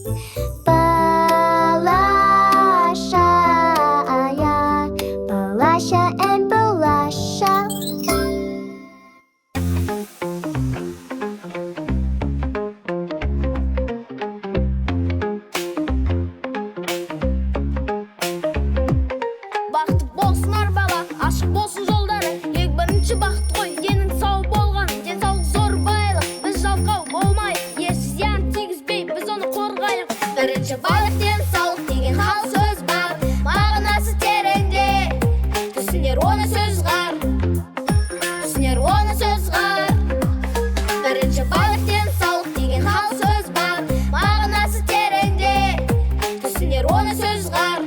Балаша, ая, балаша, балаша. Бақыт болсынар бала, ашық болсын жолдары. Ең бірінші бақыт қой, денің сау болған. Денсаулық зор байлық, біз жалқау болмайық. Еш зиян тигізбей, біз оны қорғайық. Бірінші байлық денсаулық деген хал сөз бар. Мағынасы тереңде, түсінер оны сөз ғар. Түсінер оны сөз ғар. Бірінші байлық денсаулық деген хал сөз бар. Мағынасы тереңде, түсінер оны сөз ғар.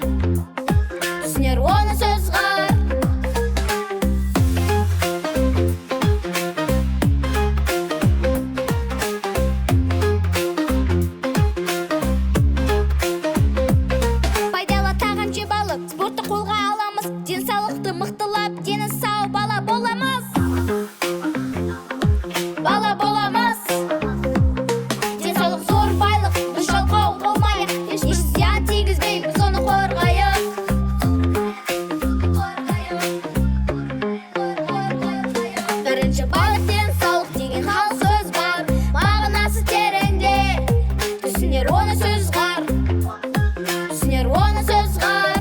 Түсінер оны сөз ғар. Пайдалы тағам жеп алып, спортты қолға аламыз. Денсаулықты мықтылап, дені сау бала боламыз. Бала боламыз. Денсаулық зор байлық, біз жалқау болмайық. Еш зиян тигізбей, біз оны қорғайық. Бірінші байлық денсаулық деген хал сөз бар. Мағынасы тереңде, түсінер оны сөз ғар. Түсінер оны сөз ғар.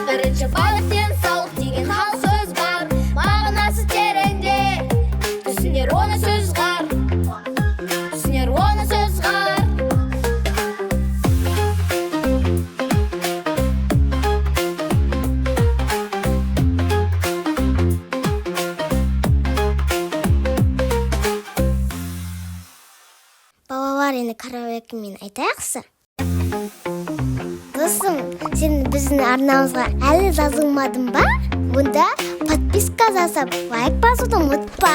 Бірінші байлық денсаулық деген хал сөз бар. Мағынасы тереңде, түсінер оны сөз ғар. Түсінер оны сөз ғар. Балалар, енді караоке мен айтайықсы. Досым, сен біздің арнамызға әлі жазылмадың ба? Онда подписка жасап, лайк басуды ұмытпа.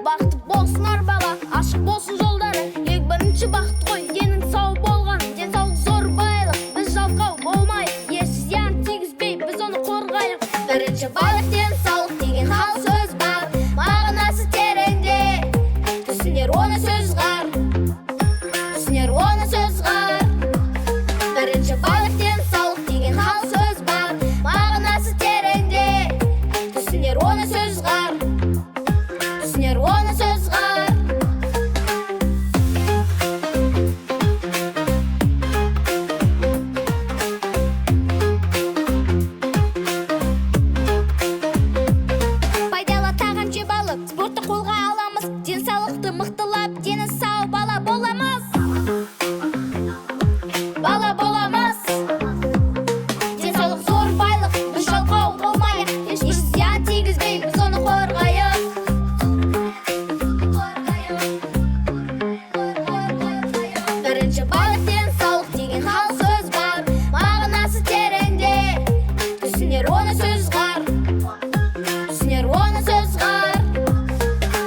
Бақыт болсынар бала, ашық болсын жолдары. Ең бірінші бақыт қой, денің сау болған. Денсаулық зор байлық, біз жалқау болмайық. Еш зиян тигізбей, біз оны қорғайық. Бірінші байлық денсаулық деген хал сөз бар. Мағынасы тереңде, түсінер оны сөз ғар. Түсінер оны сөз ғар. Бірінші байлық денсаулық деген хал сөз бар. Мағынасы тереңде, түсінер оны сөз ғар. Түсінер оны сөз ғар. Пайдалы тағам жеп алып, спортты қолға аламыз. Денсаулықты мықтылап, дені сау бала боламыз. Бала боламыз. Денсаулық зор байлық, біз жалқау болмайық. Еш зиян тигізбей, біз оны қорғайық. Бірінші байлық денсаулық деген хал сөз бар. Мағынасы тереңде, түсінер оны сөз ғар. Түсінер оны сөз ғар.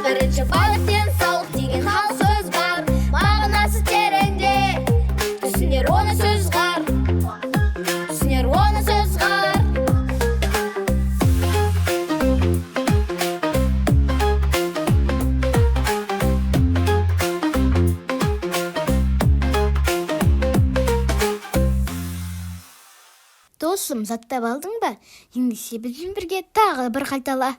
Бірінші байлық денсаулық деген хал сөз бар. Мағынасы тереңде, түсінер оны сөз ғар. Түсінер оны сөз ғар. Досым, заттап алдың ба? Ендеше бізбен бірге тағы бір қайтала.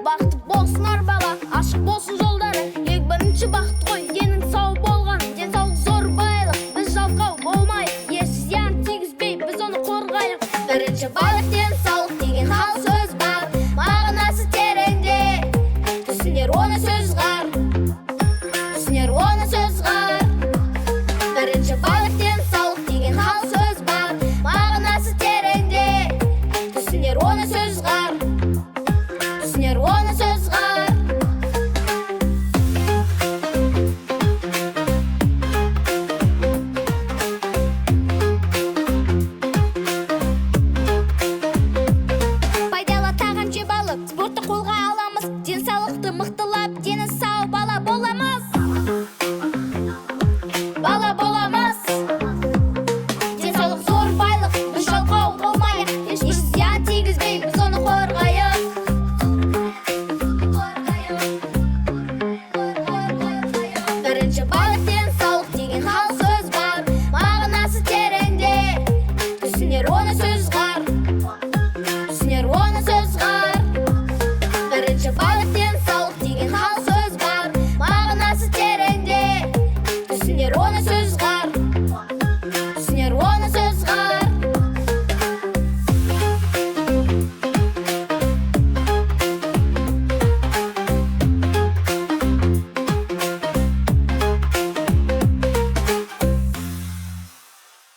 Бақыт болсынар бала, ашық болсын жолдары. Ең бірінші бақыт қой, денің сау болған. Денсаулық зор байлық, біз жалқау болмайық. Еш зиян тигізбей, біз оны қорғайық. Бірінші байлық